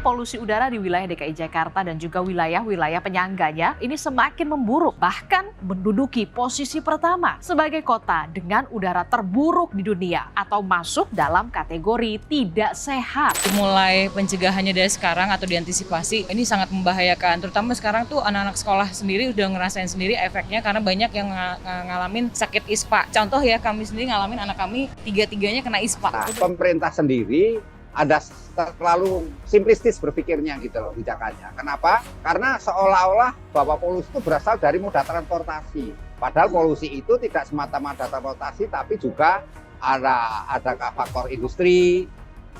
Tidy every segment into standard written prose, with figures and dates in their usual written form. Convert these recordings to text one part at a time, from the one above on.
polusi udara di wilayah DKI Jakarta dan juga wilayah-wilayah penyangganya ini semakin memburuk, bahkan menduduki posisi pertama sebagai kota dengan udara terburuk di dunia atau masuk dalam kategori tidak sehat. Mulai pencegahannya dari sekarang atau diantisipasi ini sangat membahayakan, terutama sekarang tuh anak-anak sekolah sendiri udah ngerasain sendiri efeknya karena banyak yang ngalamin sakit ISPA. Contoh ya, kami sendiri ngalamin, anak kami tiga-tiganya kena ISPA. Nah, pemerintah sendiri ada terlalu simplistis berpikirnya gitu loh kebijakannya. Kenapa? Karena seolah-olah bahwa polusi itu berasal dari moda transportasi. Padahal polusi itu tidak semata-mata transportasi, tapi juga ada faktor industri,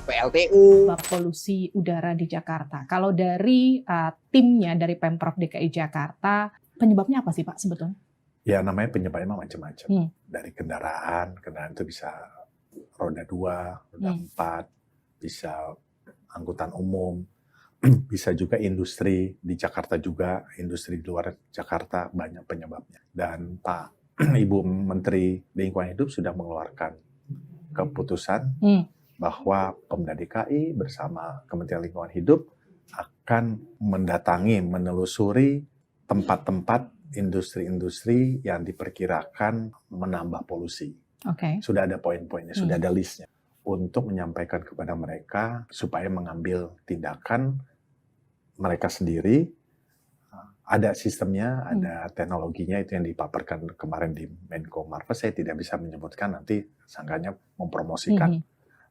PLTU. Polusi udara di Jakarta. Kalau dari timnya dari Pemprov DKI Jakarta, penyebabnya apa sih Pak sebetulnya? Ya namanya penyebabnya macam-macam. Dari kendaraan itu bisa roda 2, roda 4, bisa angkutan umum, bisa juga industri di Jakarta juga, industri di luar Jakarta banyak penyebabnya. Dan Pak Ibu Menteri Lingkungan Hidup sudah mengeluarkan keputusan bahwa Pemda DKI bersama Kementerian Lingkungan Hidup akan mendatangi, menelusuri tempat-tempat industri-industri yang diperkirakan menambah polusi. Sudah ada poin-poinnya, sudah ada listnya, untuk menyampaikan kepada mereka supaya mengambil tindakan mereka sendiri. Ada sistemnya, ada teknologinya, itu yang dipaparkan kemarin di Menko Marves. Saya tidak bisa menyebutkan, nanti sangkanya mempromosikan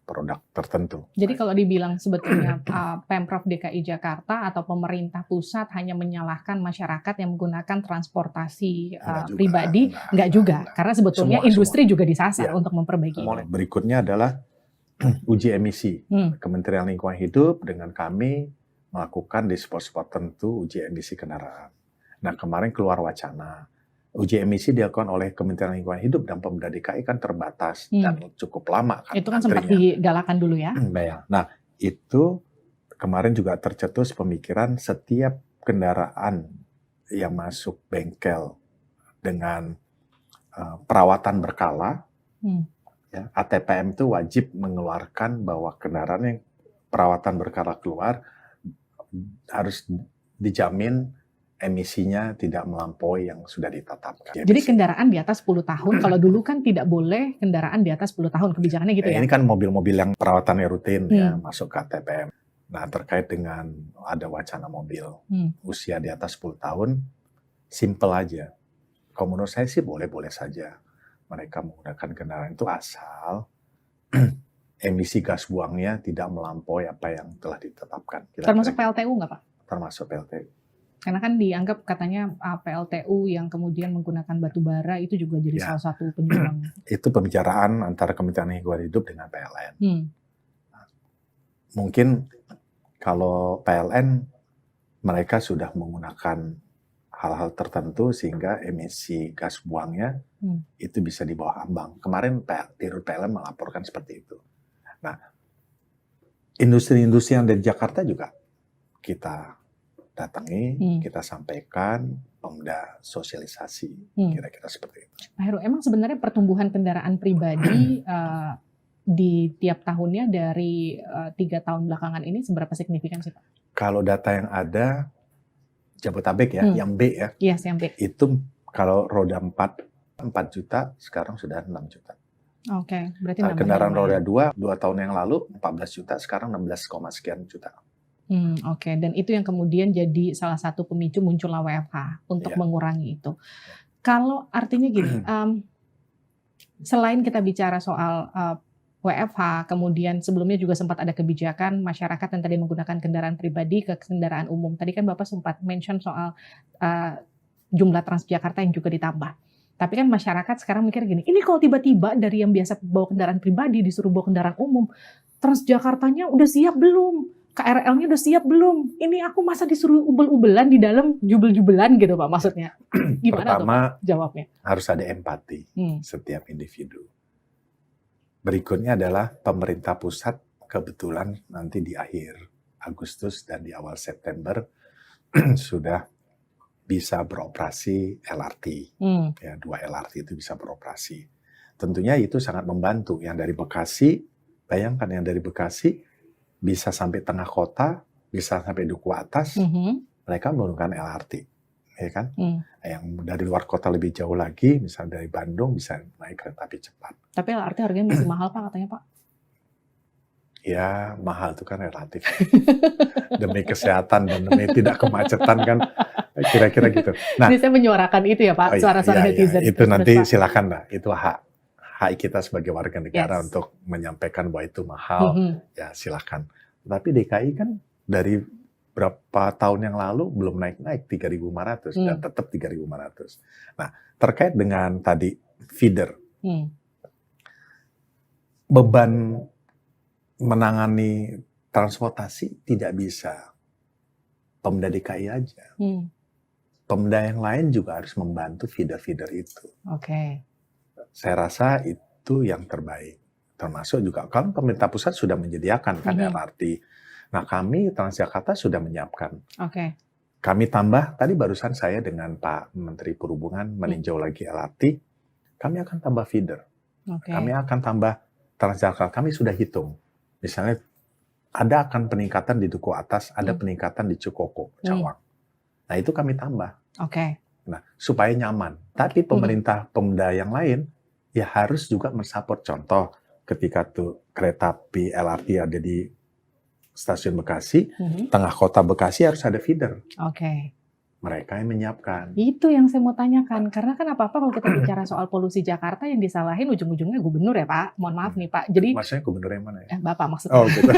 produk tertentu. Jadi kalau dibilang sebetulnya Pemprov DKI Jakarta atau pemerintah pusat hanya menyalahkan masyarakat yang menggunakan transportasi pribadi, enggak juga. Karena sebetulnya industri juga disasar untuk memperbaiki. Berikutnya adalah uji emisi. Kementerian Lingkungan Hidup dengan kami melakukan di spot-spot tertentu uji emisi kendaraan. Nah, kemarin keluar wacana. Uji emisi dilakukan oleh Kementerian Lingkungan Hidup dan Pemda DKI kan terbatas dan cukup lama. Itu kan sempat digalakan dulu ya. Nah, itu kemarin juga tercetus pemikiran setiap kendaraan yang masuk bengkel dengan perawatan berkala, ya, ATPM itu wajib mengeluarkan bahwa kendaraan yang perawatan berkala keluar harus dijamin emisinya tidak melampaui yang sudah ditetapkan. Jadi kendaraan di atas 10 tahun, kalau dulu kan tidak boleh kendaraan di atas 10 tahun, kebijakannya gitu ya? Ini kan mobil-mobil yang perawatannya rutin ya, masuk ke ATPM. Nah, terkait dengan ada wacana mobil usia di atas 10 tahun, simple aja. Kalau menurut saya sih boleh-boleh saja mereka menggunakan kendaraan itu asal emisi gas buangnya tidak melampaui apa yang telah ditetapkan. Termasuk PLTU nggak Pak? Termasuk PLTU. Karena kan dianggap katanya PLTU yang kemudian menggunakan batu bara itu juga jadi salah satu penyumbang. Itu pembicaraan antara Kementerian Lingkungan Hidup dengan PLN. Mungkin kalau PLN mereka sudah menggunakan hal-hal tertentu sehingga emisi gas buangnya itu bisa di bawah ambang. Kemarin Dirut PLN melaporkan seperti itu. Nah, industri-industri yang dari Jakarta juga kita datangi, kita sampaikan, Pemda sosialisasi, kira-kira seperti itu. Pak Heru, emang sebenarnya pertumbuhan kendaraan pribadi di tiap tahunnya dari 3 tahun belakangan ini seberapa signifikan sih Pak? Kalau data yang ada, Jabotabek ya, yang B ya, yes, yang B. Itu kalau roda 4 juta, sekarang sudah 6 juta. Oke, berarti kendaraan roda 2 tahun yang lalu 14 juta, sekarang 16, sekian juta. Oke, dan itu yang kemudian jadi salah satu pemicu munculnya WFH untuk mengurangi itu. Kalau artinya gini, selain kita bicara soal WFH, kemudian sebelumnya juga sempat ada kebijakan masyarakat yang tadi menggunakan kendaraan pribadi ke kendaraan umum. Tadi kan Bapak sempat mention soal jumlah Transjakarta yang juga ditambah. Tapi kan masyarakat sekarang mikir gini, ini kalau tiba-tiba dari yang biasa bawa kendaraan pribadi disuruh bawa kendaraan umum, Transjakartanya udah siap belum? KRL-nya udah siap belum? Ini aku masa disuruh ubel-ubelan di dalam jubel-jubelan gitu Pak maksudnya. Gimana Pertama, tuh, Pak, jawabnya? Harus ada empati setiap individu. Berikutnya adalah pemerintah pusat kebetulan nanti di akhir Agustus dan di awal September sudah bisa beroperasi LRT. Ya, 2 LRT itu bisa beroperasi. Tentunya itu sangat membantu. Yang dari Bekasi, bayangkan yang dari Bekasi bisa sampai tengah kota bisa sampai Duku Atas, mereka menggunakan LRT, ya kan? Yang dari luar kota lebih jauh lagi, misalnya dari Bandung bisa naik kereta api cepat. Tapi LRT harganya masih mahal Pak katanya Pak. Ya mahal itu kan relatif. Demi kesehatan dan demi tidak kemacetan kan, kira-kira gitu. Nah, Jadi saya menyuarakan itu ya Pak, suara-suara netizen. itu nanti Pak. silakan lah, itu hak kita sebagai warga negara untuk menyampaikan bahwa itu mahal, ya silakan. Tapi DKI kan dari berapa tahun yang lalu belum naik-naik 3.500 dan tetap 3.500. Nah, terkait dengan tadi feeder, beban menangani transportasi tidak bisa Pemda DKI aja. Pemda yang lain juga harus membantu feeder-feeder itu. Oke. Saya rasa itu yang terbaik. Termasuk juga kan pemerintah pusat sudah menyediakan kan LRT. Nah, kami Transjakarta sudah menyiapkan. Oke. Kami tambah, tadi barusan saya dengan Pak Menteri Perhubungan meninjau lagi LRT, kami akan tambah feeder. Kami akan tambah Transjakarta, kami sudah hitung. Misalnya ada akan peningkatan di Duku Atas, ada peningkatan di Cikoko, Cawang. Nah, itu kami tambah. Nah, supaya nyaman. Tapi pemerintah Pemda yang lain ya harus juga mensupport. Contoh, ketika tuh kereta api LRT ada di stasiun Bekasi, tengah kota Bekasi harus ada feeder. Mereka yang menyiapkan. Itu yang saya mau tanyakan, karena kan apa-apa kalau kita bicara soal polusi Jakarta yang disalahin ujung-ujungnya gubernur ya Pak. Mohon maaf nih Pak. Jadi maksudnya gubernur yang mana ya? Bapak maksudnya. Oh gitu.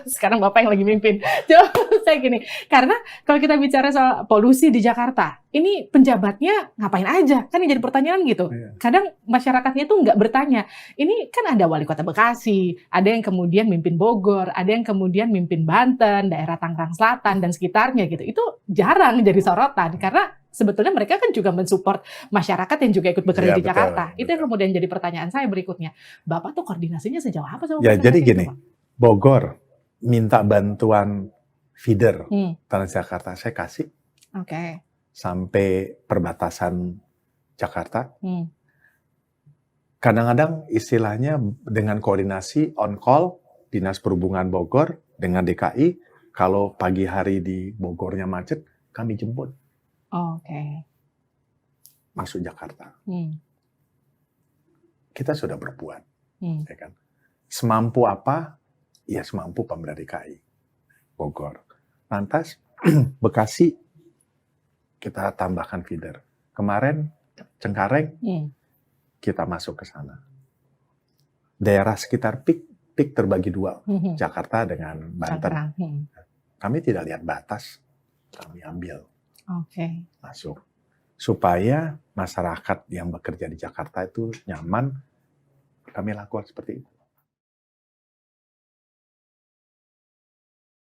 Sekarang Bapak yang lagi mimpin. Coba saya gini, karena kalau kita bicara soal polusi di Jakarta, ini penjabatnya ngapain aja? Kan yang jadi pertanyaan gitu. Kadang masyarakatnya tuh nggak bertanya. Ini kan ada wali kota Bekasi, ada yang kemudian mimpin Bogor, ada yang kemudian mimpin Banten, daerah Tangerang Selatan dan sekitarnya gitu. Itu jarang jadi sorotan karena sebetulnya mereka kan juga mensupport masyarakat yang juga ikut bekerja di Jakarta. Itu yang kemudian jadi pertanyaan saya berikutnya. Bapak tuh koordinasinya sejauh apa sama ya, masyarakat? jadi gini, Pak? Bogor minta bantuan feeder Transjakarta, saya kasih. Sampai perbatasan Jakarta. Kadang-kadang istilahnya dengan koordinasi on call Dinas Perhubungan Bogor dengan DKI, kalau pagi hari di Bogornya macet, kami jemput. Masuk Jakarta. Kita sudah berbuat, ya kan? Semampu apa? Ya semampu Pemda DKI, Bogor. Lantas Bekasi kita tambahkan feeder. Kemarin Cengkareng kita masuk ke sana. Daerah sekitar peak terbagi dua, Jakarta dengan Banten. Kami tidak lihat batas, kami ambil, masuk. Supaya masyarakat yang bekerja di Jakarta itu nyaman, kami lakukan seperti itu.